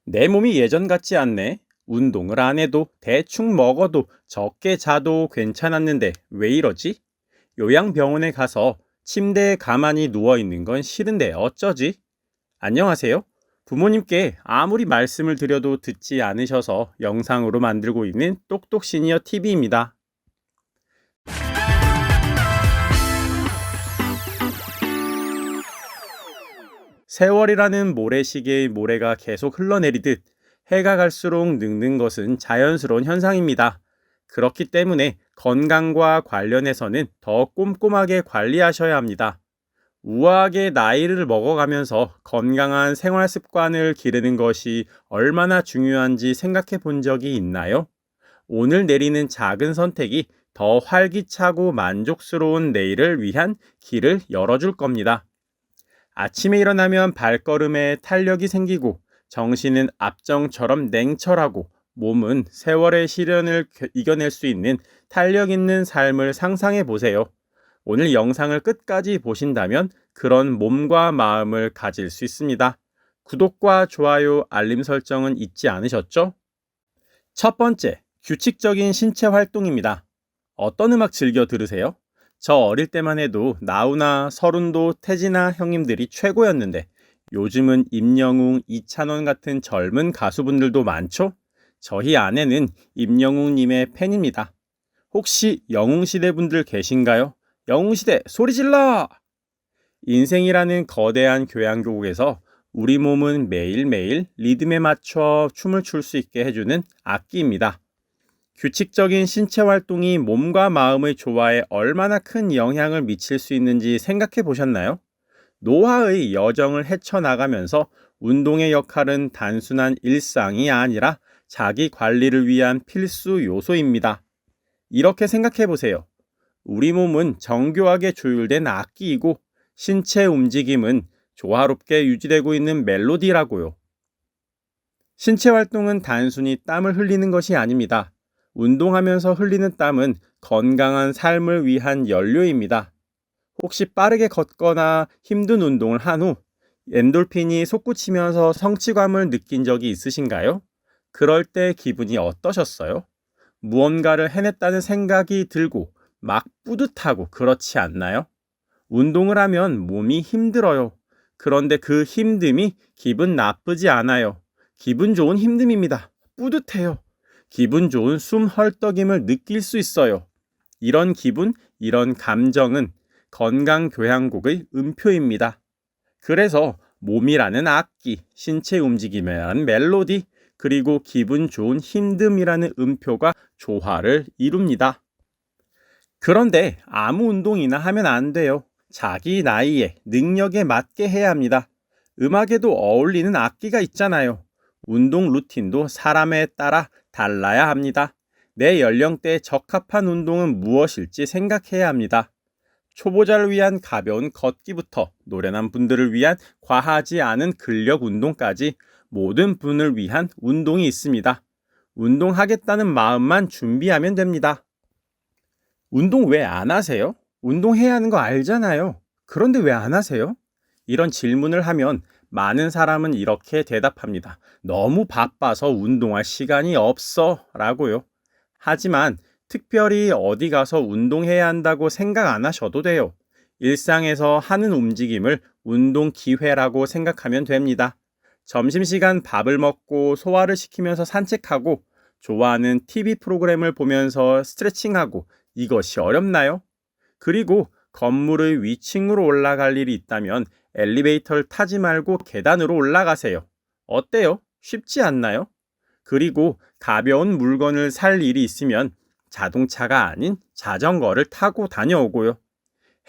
내 몸이 예전 같지 않네. 운동을 안 해도 대충 먹어도 적게 자도 괜찮았는데 왜 이러지? 요양병원에 가서 침대에 가만히 누워 있는 건 싫은데 어쩌지? 안녕하세요. 부모님께 아무리 말씀을 드려도 듣지 않으셔서 영상으로 만들고 있는 똑똑 시니어 TV입니다. 세월이라는 모래시계의 모래가 계속 흘러내리듯 해가 갈수록 늙는 것은 자연스러운 현상입니다. 그렇기 때문에 건강과 관련해서는 더 꼼꼼하게 관리하셔야 합니다. 우아하게 나이를 먹어가면서 건강한 생활 습관을 기르는 것이 얼마나 중요한지 생각해 본 적이 있나요? 오늘 내리는 작은 선택이 더 활기차고 만족스러운 내일을 위한 길을 열어줄 겁니다. 아침에 일어나면 발걸음에 탄력이 생기고 정신은 압정처럼 냉철하고 몸은 세월의 시련을 이겨낼 수 있는 탄력 있는 삶을 상상해 보세요. 오늘 영상을 끝까지 보신다면 그런 몸과 마음을 가질 수 있습니다. 구독과 좋아요, 알림 설정은 잊지 않으셨죠? 첫 번째, 규칙적인 신체 활동입니다. 어떤 음악 즐겨 들으세요? 저 어릴 때만 해도 나훈아, 서른도, 태진아 형님들이 최고였는데 요즘은 임영웅, 이찬원 같은 젊은 가수분들도 많죠? 저희 아내는 임영웅님의 팬입니다. 혹시 영웅시대 분들 계신가요? 영웅시대 소리 질러! 인생이라는 거대한 교향곡에서 우리 몸은 매일매일 리듬에 맞춰 춤을 출 수 있게 해주는 악기입니다. 규칙적인 신체 활동이 몸과 마음의 조화에 얼마나 큰 영향을 미칠 수 있는지 생각해 보셨나요? 노화의 여정을 헤쳐나가면서 운동의 역할은 단순한 일상이 아니라 자기 관리를 위한 필수 요소입니다. 이렇게 생각해 보세요. 우리 몸은 정교하게 조율된 악기이고 신체 움직임은 조화롭게 유지되고 있는 멜로디라고요. 신체 활동은 단순히 땀을 흘리는 것이 아닙니다. 운동하면서 흘리는 땀은 건강한 삶을 위한 연료입니다. 혹시 빠르게 걷거나 힘든 운동을 한 후 엔돌핀이 솟구치면서 성취감을 느낀 적이 있으신가요? 그럴 때 기분이 어떠셨어요? 무언가를 해냈다는 생각이 들고 막 뿌듯하고 그렇지 않나요? 운동을 하면 몸이 힘들어요. 그런데 그 힘듦이 기분 나쁘지 않아요. 기분 좋은 힘듦입니다. 뿌듯해요. 기분 좋은 숨 헐떡임을 느낄 수 있어요. 이런 기분, 이런 감정은 건강교향곡의 음표입니다. 그래서 몸이라는 악기, 신체 움직임이라는 멜로디, 그리고 기분 좋은 힘듦이라는 음표가 조화를 이룹니다. 그런데 아무 운동이나 하면 안 돼요. 자기 나이에 능력에 맞게 해야 합니다. 음악에도 어울리는 악기가 있잖아요. 운동 루틴도 사람에 따라 달라야 합니다. 내 연령대에 적합한 운동은 무엇일지 생각해야 합니다. 초보자를 위한 가벼운 걷기부터 노련한 분들을 위한 과하지 않은 근력 운동까지 모든 분을 위한 운동이 있습니다. 운동하겠다는 마음만 준비하면 됩니다. 운동 왜 안 하세요? 운동해야 하는 거 알잖아요. 그런데 왜 안 하세요? 이런 질문을 하면 많은 사람은 이렇게 대답합니다. 너무 바빠서 운동할 시간이 없어 라고요. 하지만 특별히 어디 가서 운동해야 한다고 생각 안 하셔도 돼요. 일상에서 하는 움직임을 운동 기회라고 생각하면 됩니다. 점심시간 밥을 먹고 소화를 시키면서 산책하고 좋아하는 TV 프로그램을 보면서 스트레칭하고 이것이 어렵나요? 그리고 건물의 위층으로 올라갈 일이 있다면 엘리베이터를 타지 말고 계단으로 올라가세요. 어때요? 쉽지 않나요? 그리고 가벼운 물건을 살 일이 있으면 자동차가 아닌 자전거를 타고 다녀오고요.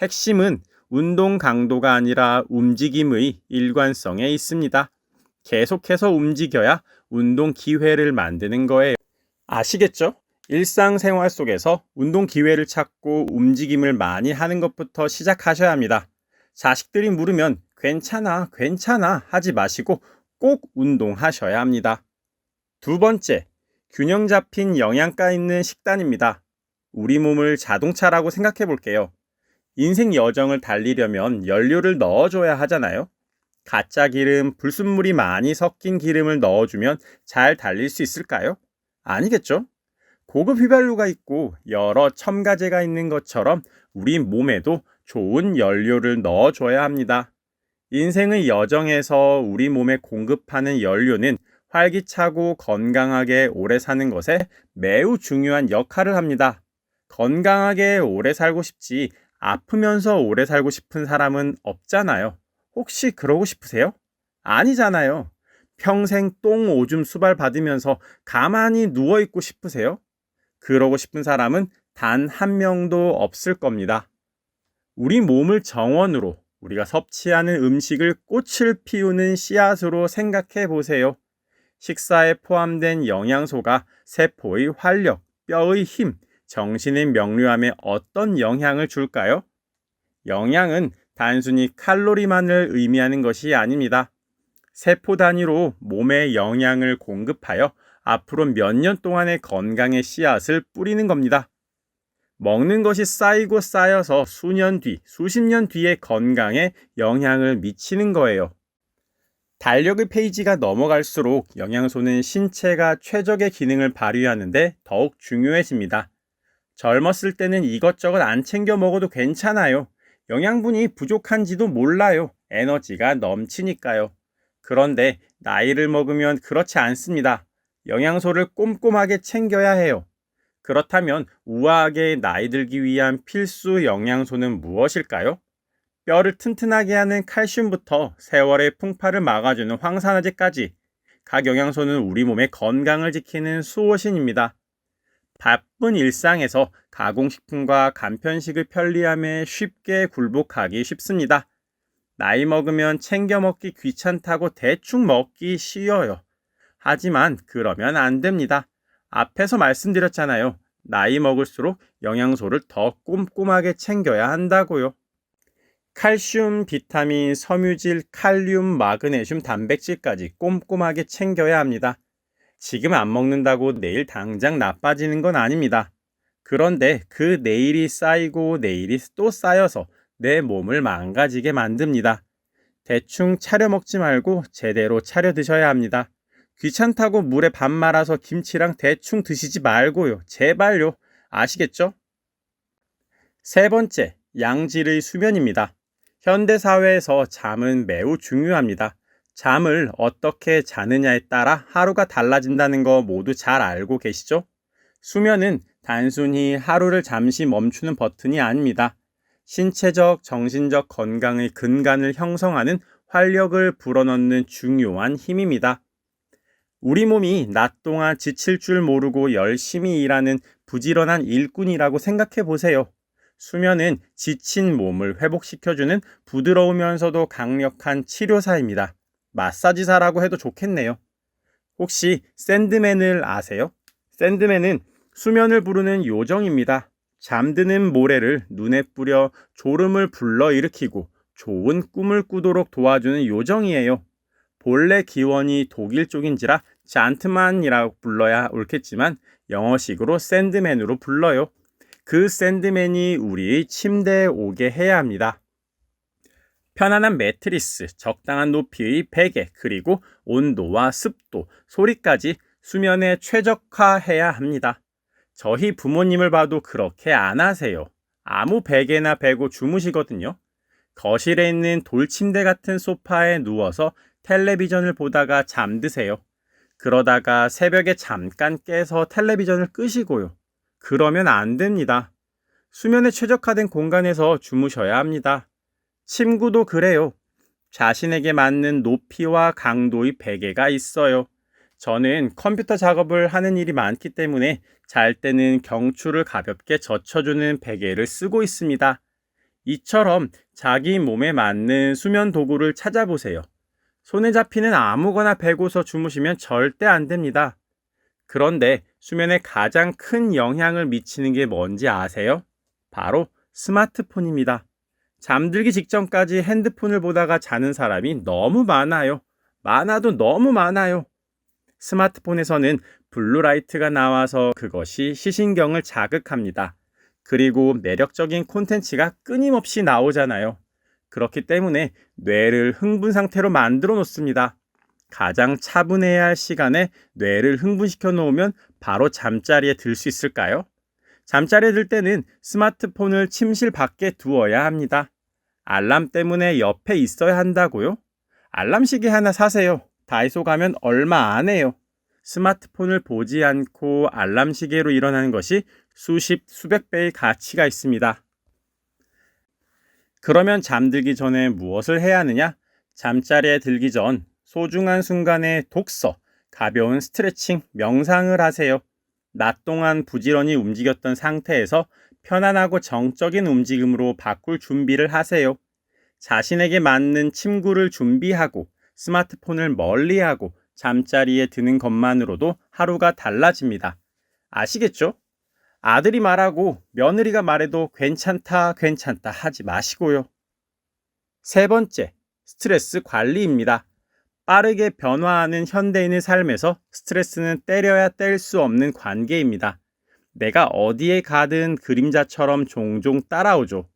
핵심은 운동 강도가 아니라 움직임의 일관성에 있습니다. 계속해서 움직여야 운동 기회를 만드는 거예요. 아시겠죠? 일상생활 속에서 운동 기회를 찾고 움직임을 많이 하는 것부터 시작하셔야 합니다. 자식들이 물으면 괜찮아, 괜찮아 하지 마시고 꼭 운동하셔야 합니다. 두 번째, 균형 잡힌 영양가 있는 식단입니다. 우리 몸을 자동차라고 생각해 볼게요. 인생 여정을 달리려면 연료를 넣어줘야 하잖아요. 가짜 기름, 불순물이 많이 섞인 기름을 넣어주면 잘 달릴 수 있을까요? 아니겠죠? 고급 휘발유가 있고 여러 첨가제가 있는 것처럼 우리 몸에도 좋은 연료를 넣어줘야 합니다. 인생의 여정에서 우리 몸에 공급하는 연료는 활기차고 건강하게 오래 사는 것에 매우 중요한 역할을 합니다. 건강하게 오래 살고 싶지 아프면서 오래 살고 싶은 사람은 없잖아요. 혹시 그러고 싶으세요? 아니잖아요. 평생 똥 오줌 수발 받으면서 가만히 누워있고 싶으세요? 그러고 싶은 사람은 단 한 명도 없을 겁니다. 우리 몸을 정원으로 우리가 섭취하는 음식을 꽃을 피우는 씨앗으로 생각해 보세요. 식사에 포함된 영양소가 세포의 활력, 뼈의 힘, 정신의 명료함에 어떤 영향을 줄까요? 영양은 단순히 칼로리만을 의미하는 것이 아닙니다. 세포 단위로 몸에 영양을 공급하여 앞으로 몇 년 동안의 건강의 씨앗을 뿌리는 겁니다. 먹는 것이 쌓이고 쌓여서 수년 뒤, 수십 년 뒤에 건강에 영향을 미치는 거예요. 달력의 페이지가 넘어갈수록 영양소는 신체가 최적의 기능을 발휘하는데 더욱 중요해집니다. 젊었을 때는 이것저것 안 챙겨 먹어도 괜찮아요. 영양분이 부족한지도 몰라요. 에너지가 넘치니까요. 그런데 나이를 먹으면 그렇지 않습니다. 영양소를 꼼꼼하게 챙겨야 해요. 그렇다면 우아하게 나이 들기 위한 필수 영양소는 무엇일까요? 뼈를 튼튼하게 하는 칼슘부터 세월의 풍파를 막아주는 황산화제까지 각 영양소는 우리 몸의 건강을 지키는 수호신입니다. 바쁜 일상에서 가공식품과 간편식의 편리함에 쉽게 굴복하기 쉽습니다. 나이 먹으면 챙겨 먹기 귀찮다고 대충 먹기 쉬워요. 하지만 그러면 안 됩니다. 앞에서 말씀드렸잖아요. 나이 먹을수록 영양소를 더 꼼꼼하게 챙겨야 한다고요. 칼슘, 비타민, 섬유질, 칼륨, 마그네슘, 단백질까지 꼼꼼하게 챙겨야 합니다. 지금 안 먹는다고 내일 당장 나빠지는 건 아닙니다. 그런데 그 내일이 쌓이고 내일이 또 쌓여서 내 몸을 망가지게 만듭니다. 대충 차려 먹지 말고 제대로 차려 드셔야 합니다. 귀찮다고 물에 밥 말아서 김치랑 대충 드시지 말고요. 제발요. 아시겠죠? 세 번째, 양질의 수면입니다. 현대사회에서 잠은 매우 중요합니다. 잠을 어떻게 자느냐에 따라 하루가 달라진다는 거 모두 잘 알고 계시죠? 수면은 단순히 하루를 잠시 멈추는 버튼이 아닙니다. 신체적, 정신적 건강의 근간을 형성하는 활력을 불어넣는 중요한 힘입니다. 우리 몸이 낮 동안 지칠 줄 모르고 열심히 일하는 부지런한 일꾼이라고 생각해 보세요. 수면은 지친 몸을 회복시켜주는 부드러우면서도 강력한 치료사입니다. 마사지사라고 해도 좋겠네요. 혹시 샌드맨을 아세요? 샌드맨은 수면을 부르는 요정입니다. 잠드는 모래를 눈에 뿌려 졸음을 불러일으키고 좋은 꿈을 꾸도록 도와주는 요정이에요. 본래 기원이 독일 쪽인지라 잔트만이라고 불러야 옳겠지만 영어식으로 샌드맨으로 불러요. 그 샌드맨이 우리의 침대에 오게 해야 합니다. 편안한 매트리스, 적당한 높이의 베개, 그리고 온도와 습도, 소리까지 수면에 최적화해야 합니다. 저희 부모님을 봐도 그렇게 안 하세요. 아무 베개나 베고 주무시거든요. 거실에 있는 돌침대 같은 소파에 누워서 텔레비전을 보다가 잠드세요. 그러다가 새벽에 잠깐 깨서 텔레비전을 끄시고요. 그러면 안 됩니다. 수면에 최적화된 공간에서 주무셔야 합니다. 침구도 그래요. 자신에게 맞는 높이와 강도의 베개가 있어요. 저는 컴퓨터 작업을 하는 일이 많기 때문에 잘 때는 경추를 가볍게 젖혀주는 베개를 쓰고 있습니다. 이처럼 자기 몸에 맞는 수면 도구를 찾아보세요. 손에 잡히는 아무거나 베고서 주무시면 절대 안 됩니다. 그런데 수면에 가장 큰 영향을 미치는 게 뭔지 아세요? 바로 스마트폰입니다. 잠들기 직전까지 핸드폰을 보다가 자는 사람이 너무 많아요. 많아도 너무 많아요. 스마트폰에서는 블루라이트가 나와서 그것이 시신경을 자극합니다. 그리고 매력적인 콘텐츠가 끊임없이 나오잖아요. 그렇기 때문에 뇌를 흥분 상태로 만들어 놓습니다. 가장 차분해야 할 시간에 뇌를 흥분시켜 놓으면 바로 잠자리에 들 수 있을까요? 잠자리에 들 때는 스마트폰을 침실 밖에 두어야 합니다. 알람 때문에 옆에 있어야 한다고요? 알람 시계 하나 사세요. 다이소 가면 얼마 안 해요. 스마트폰을 보지 않고 알람 시계로 일어나는 것이 수십, 수백 배의 가치가 있습니다. 그러면 잠들기 전에 무엇을 해야 하느냐? 잠자리에 들기 전 소중한 순간에 독서, 가벼운 스트레칭, 명상을 하세요. 낮 동안 부지런히 움직였던 상태에서 편안하고 정적인 움직임으로 바꿀 준비를 하세요. 자신에게 맞는 침구를 준비하고 스마트폰을 멀리하고 잠자리에 드는 것만으로도 하루가 달라집니다. 아시겠죠? 아들이 말하고 며느리가 말해도 괜찮다, 괜찮다 하지 마시고요. 세 번째, 스트레스 관리입니다. 빠르게 변화하는 현대인의 삶에서 스트레스는 때려야 뗄 수 없는 관계입니다. 내가 어디에 가든 그림자처럼 종종 따라오죠.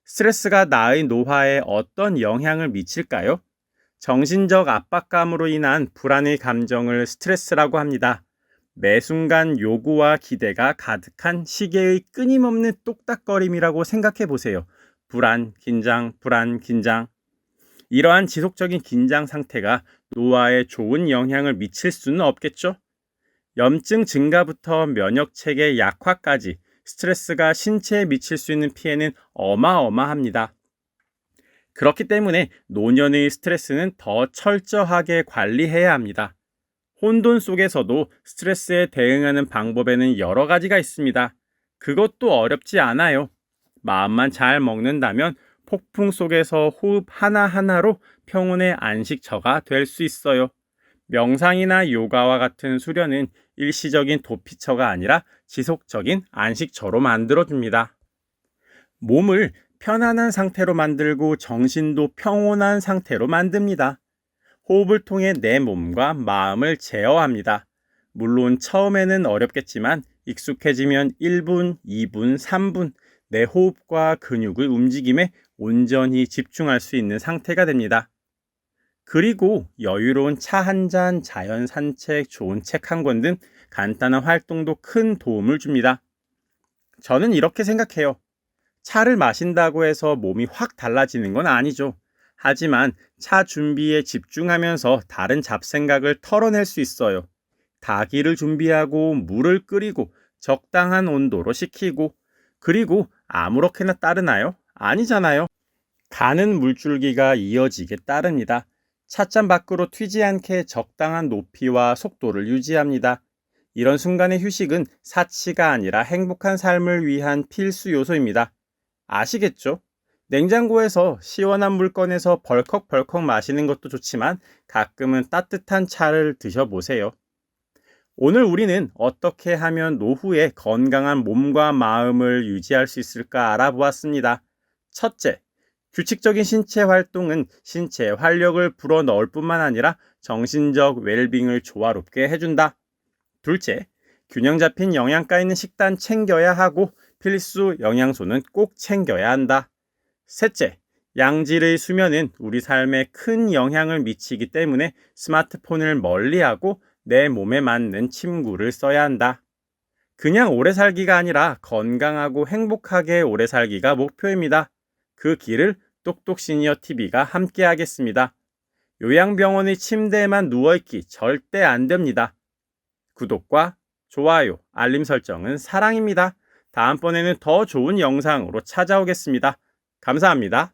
스트레스가 나의 노화에 어떤 영향을 미칠까요? 정신적 압박감으로 인한 불안의 감정을 스트레스라고 합니다. 매 순간 요구와 기대가 가득한 시계의 끊임없는 똑딱거림이라고 생각해 보세요. 불안, 긴장, 불안, 긴장. 이러한 지속적인 긴장 상태가 노화에 좋은 영향을 미칠 수는 없겠죠? 염증 증가부터 면역 체계 약화까지 스트레스가 신체에 미칠 수 있는 피해는 어마어마합니다. 그렇기 때문에 노년의 스트레스는 더 철저하게 관리해야 합니다. 혼돈 속에서도 스트레스에 대응하는 방법에는 여러 가지가 있습니다. 그것도 어렵지 않아요. 마음만 잘 먹는다면 폭풍 속에서 호흡 하나하나로 평온의 안식처가 될 수 있어요. 명상이나 요가와 같은 수련은 일시적인 도피처가 아니라 지속적인 안식처로 만들어줍니다. 몸을 편안한 상태로 만들고 정신도 평온한 상태로 만듭니다. 호흡을 통해 내 몸과 마음을 제어합니다. 물론 처음에는 어렵겠지만 익숙해지면 1분, 2분, 3분 내 호흡과 근육의 움직임에 온전히 집중할 수 있는 상태가 됩니다. 그리고 여유로운 차 한 잔, 자연 산책, 좋은 책 한 권 등 간단한 활동도 큰 도움을 줍니다. 저는 이렇게 생각해요. 차를 마신다고 해서 몸이 확 달라지는 건 아니죠. 하지만 차 준비에 집중하면서 다른 잡생각을 털어낼 수 있어요. 닭기를 준비하고 물을 끓이고 적당한 온도로 식히고 그리고 아무렇게나 따르나요? 아니잖아요. 가는 물줄기가 이어지게 따릅니다. 찻잔 밖으로 튀지 않게 적당한 높이와 속도를 유지합니다. 이런 순간의 휴식은 사치가 아니라 행복한 삶을 위한 필수 요소입니다. 아시겠죠? 냉장고에서 시원한 물 꺼내서 벌컥벌컥 마시는 것도 좋지만 가끔은 따뜻한 차를 드셔보세요. 오늘 우리는 어떻게 하면 노후에 건강한 몸과 마음을 유지할 수 있을까 알아보았습니다. 첫째, 규칙적인 신체 활동은 신체의 활력을 불어넣을 뿐만 아니라 정신적 웰빙을 조화롭게 해준다. 둘째, 균형 잡힌 영양가 있는 식단 챙겨야 하고 필수 영양소는 꼭 챙겨야 한다. 셋째, 양질의 수면은 우리 삶에 큰 영향을 미치기 때문에 스마트폰을 멀리하고 내 몸에 맞는 침구를 써야 한다. 그냥 오래 살기가 아니라 건강하고 행복하게 오래 살기가 목표입니다. 그 길을 똑똑시니어TV가 함께 하겠습니다. 요양병원의 침대에만 누워있기 절대 안 됩니다. 구독과 좋아요, 알림 설정은 사랑입니다. 다음번에는 더 좋은 영상으로 찾아오겠습니다. 감사합니다.